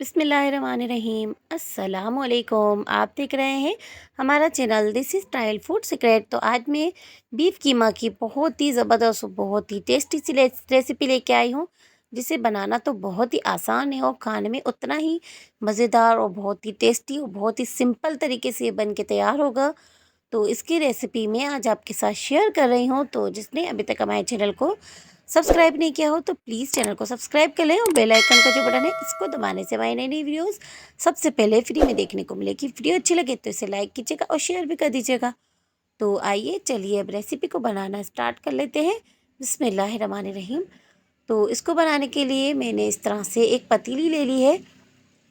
बिस्मिल्लाहिर्रहमानिर्रहीम अस्सलामुअलैकुम। आप देख रहे हैं हमारा channel this is style food secret. तो आज मैं बीफ कीमा की बहुत ही ज़बरदस्त और बहुत ही टेस्टी सी रेसिपी लेके आई हूँ, जिसे बनाना तो बहुत ही आसान है और खाने में उतना ही मज़ेदार और बहुत ही टेस्टी और बहुत ही सिंपल तरीके से ये बन के तैयार होगा। तो इसकी रेसिपी मैं आज आपके साथ शेयर कर रही हूँ। तो जिसने अभी तक हमारे चैनल को सब्सक्राइब नहीं किया हो तो प्लीज़ चैनल को सब्सक्राइब कर लें और बेल आइकन का जो बटन है इसको दबाने से हमारी नई नई वीडियोस सबसे पहले फ्री में देखने को मिलेगी। वीडियो अच्छी लगे तो इसे लाइक कीजिएगा और शेयर भी कर दीजिएगा। तो आइए चलिए अब रेसिपी को बनाना स्टार्ट कर लेते हैं। बिस्मिल्लाहिर्रहमानिर्रहीम। तो इसको बनाने के लिए मैंने इस तरह से एक पतीली ले ली है।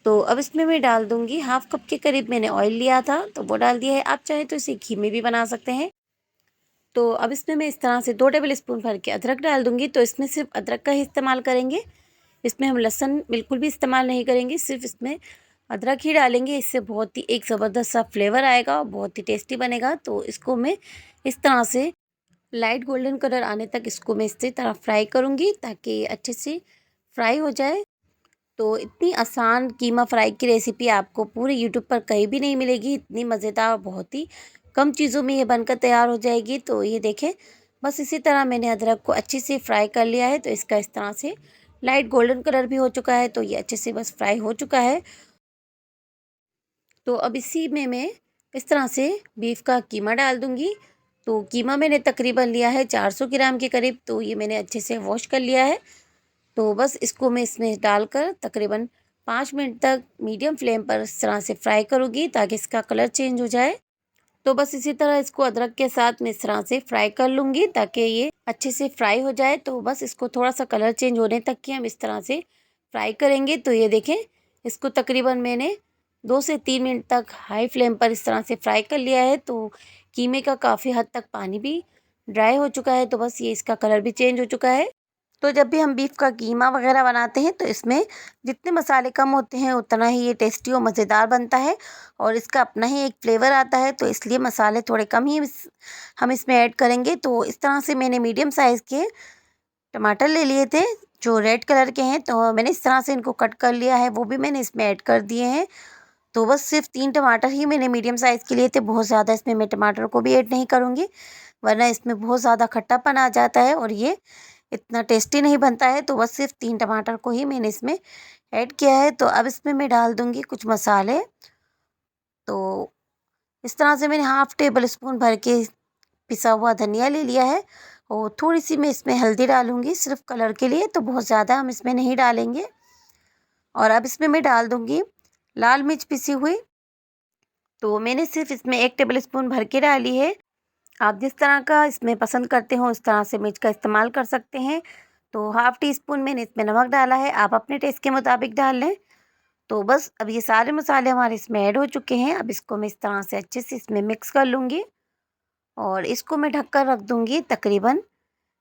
तो अब इसमें मैं डाल दूँगी हाफ़ कप के करीब मैंने ऑयल लिया था तो वो डाल दिया है। आप चाहें तो इसे घी में भी बना सकते हैं। तो अब इसमें मैं इस तरह से 2 टेबल स्पून भर के अदरक डाल दूँगी। तो इसमें सिर्फ अदरक का ही इस्तेमाल करेंगे, इसमें हम लहसुन बिल्कुल भी इस्तेमाल नहीं करेंगे, सिर्फ इसमें अदरक ही डालेंगे। इससे बहुत ही एक ज़बरदस्त सा फ्लेवर आएगा और बहुत ही टेस्टी बनेगा। तो इसको मैं इस तरह से लाइट गोल्डन कलर आने तक इसको मैं इसी तरह फ्राई करूँगी ताकि ये अच्छे से फ्राई हो जाए। तो इतनी आसान कीमा फ्राई की रेसिपी आपको पूरे यूट्यूब पर कहीं भी नहीं मिलेगी। इतनी मज़ेदार बहुत ही कम चीज़ों में ये बनकर तैयार हो जाएगी। तो ये देखें, बस इसी तरह मैंने अदरक को अच्छे से फ्राई कर लिया है। तो इसका इस तरह से लाइट गोल्डन कलर भी हो चुका है। तो ये अच्छे से बस फ्राई हो चुका है। तो अब इसी में मैं इस तरह से बीफ का कीमा डाल दूँगी। तो कीमा मैंने तकरीबन लिया है 400 ग्राम के करीब। तो ये मैंने अच्छे से वॉश कर लिया है। तो बस इसको मैं इसमें डालकर तकरीबन 5 मिनट तक मीडियम फ्लेम पर इस तरह से फ्राई करूँगी ताकि इसका कलर चेंज हो जाए। तो बस इसी तरह इसको अदरक के साथ मैं इस तरह से फ्राई कर लूँगी ताकि ये अच्छे से फ्राई हो जाए। तो बस इसको थोड़ा सा कलर चेंज होने तक की हम इस तरह से फ्राई करेंगे। तो ये देखें, इसको तकरीबन मैंने 2 से 3 मिनट तक हाई फ्लेम पर इस तरह से फ्राई कर लिया है। तो कीमे का काफ़ी हद तक पानी भी ड्राई हो चुका है। तो बस ये इसका कलर भी चेंज हो चुका है। तो जब भी हम बीफ का कीमा वगैरह बनाते हैं तो इसमें जितने मसाले कम होते हैं उतना ही ये टेस्टी और मज़ेदार बनता है और इसका अपना ही एक फ्लेवर आता है। तो इसलिए मसाले थोड़े कम ही हम इसमें ऐड करेंगे। तो इस तरह से मैंने मीडियम साइज़ के टमाटर ले लिए थे जो रेड कलर के हैं। तो मैंने इस तरह से इनको कट कर लिया है, वो भी मैंने इसमें ऐड कर दिए हैं। तो बस सिर्फ 3 टमाटर ही मैंने मीडियम साइज़ के लिए थे, बहुत ज़्यादा इसमें मैं टमाटर को भी ऐड नहीं करूँगी, वरना इसमें बहुत ज़्यादा खट्टापन आ जाता है और ये इतना टेस्टी नहीं बनता है। तो बस सिर्फ 3 टमाटर को ही मैंने इसमें ऐड किया है। तो अब इसमें मैं डाल दूँगी कुछ मसाले। तो इस तरह से मैंने हाफ़ टेबल स्पून भर के पिसा हुआ धनिया ले लिया है और थोड़ी-सी मैं इसमें हल्दी डालूँगी सिर्फ कलर के लिए, तो बहुत ज़्यादा हम इसमें नहीं डालेंगे। और अब इसमें मैं डाल दूँगी लाल मिर्च पिसी हुई। तो मैंने सिर्फ इसमें 1 टेबल स्पून भर के डाली है। आप जिस तरह का इसमें पसंद करते हो उस तरह से मिर्च का इस्तेमाल कर सकते हैं। तो हाफ़ टी स्पून मैंने इसमें नमक डाला है, आप अपने टेस्ट के मुताबिक डाल लें। तो बस अब ये सारे मसाले हमारे इसमें ऐड हो चुके हैं। अब इसको मैं इस तरह से अच्छे से इसमें मिक्स कर लूँगी और इसको मैं ढक कर रख दूँगी तकरीबन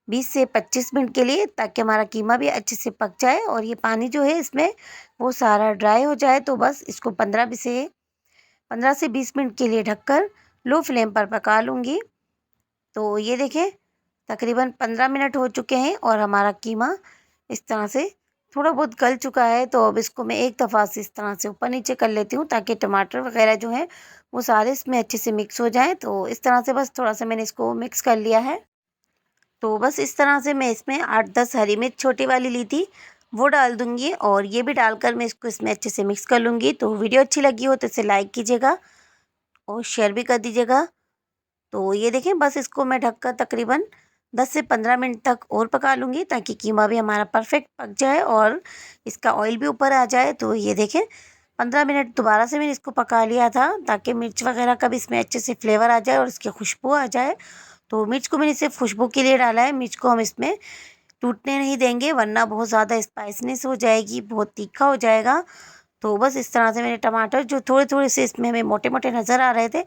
20 से 25 मिनट के लिए, ताकि हमारा कीमा भी अच्छे से पक जाए और ये पानी जो है इसमें वो सारा ड्राई हो जाए। तो बस इसको 15 से 20 मिनट के लिए ढककर लो फ्लेम पर पका लूँगी। तो ये देखें, तकरीबन 15 मिनट हो चुके हैं और हमारा कीमा इस तरह से थोड़ा बहुत गल चुका है। तो अब इसको मैं एक दफ़ा से इस तरह से ऊपर नीचे कर लेती हूँ ताकि टमाटर वगैरह जो हैं वो सारे इसमें अच्छे से मिक्स हो जाएँ। तो इस तरह से बस थोड़ा-सा मैंने इसको मिक्स कर लिया है। तो बस इस तरह से मैं इसमें 8-10 हरी मिर्च छोटी वाली ली थी, वो डाल दूँगी और ये भी डालकर मैं इसको इसमें अच्छे से मिक्स कर लूँगी। तो वीडियो अच्छी लगी हो तो इसे लाइक कीजिएगा और शेयर भी कर दीजिएगा। तो ये देखें, बस इसको मैं ढककर तकरीबन 10 से 15 मिनट तक और पका लूँगी ताकि कीमा भी हमारा परफेक्ट पक जाए और इसका ऑयल भी ऊपर आ जाए। तो ये देखें, 15 मिनट दोबारा से मैंने इसको पका लिया था ताकि मिर्च वगैरह का भी इसमें अच्छे से फ्लेवर आ जाए और इसकी खुशबू आ जाए। तो मिर्च को मैंने सिर्फ खुशबू के लिए डाला है, मिर्च को हम इसमें टूटने नहीं देंगे वरना बहुत ज़्यादा स्पाइसीनेस हो जाएगी, बहुत तीखा हो जाएगा। तो बस इस तरह से मैंने टमाटर जो थोड़े-थोड़े से इसमें हमें मोटे-मोटे नज़र आ रहे थे,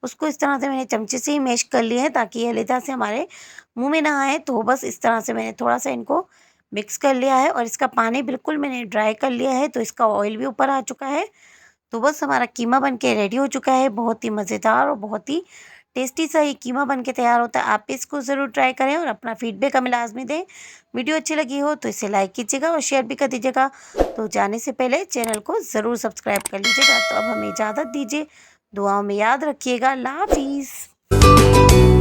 उसको इस तरह से मैंने चमचे से ही मैश कर लिए हैं ताकि ये अलग से हमारे मुँह में ना आए। तो बस इस तरह से मैंने थोड़ा-सा इनको मिक्स कर लिया है और इसका पानी बिल्कुल मैंने ड्राई कर लिया है। तो इसका ऑयल भी ऊपर आ चुका है। तो बस हमारा कीमा बन के रेडी हो चुका है, बहुत ही मज़ेदार और बहुत ही टेस्टी सा ये कीमा बन के तैयार होता है। आप इसको ज़रूर ट्राई करें और अपना फीडबैक हमें लाजमी दें। वीडियो अच्छी लगी हो तो इसे लाइक कीजिएगा और शेयर भी कर दीजिएगा। तो जाने से पहले चैनल को ज़रूर सब्सक्राइब कर लीजिएगा। तो अब हमें इजाज़त दीजिए, दुआओं में याद रखिएगा। अल्लाह हाफिज़।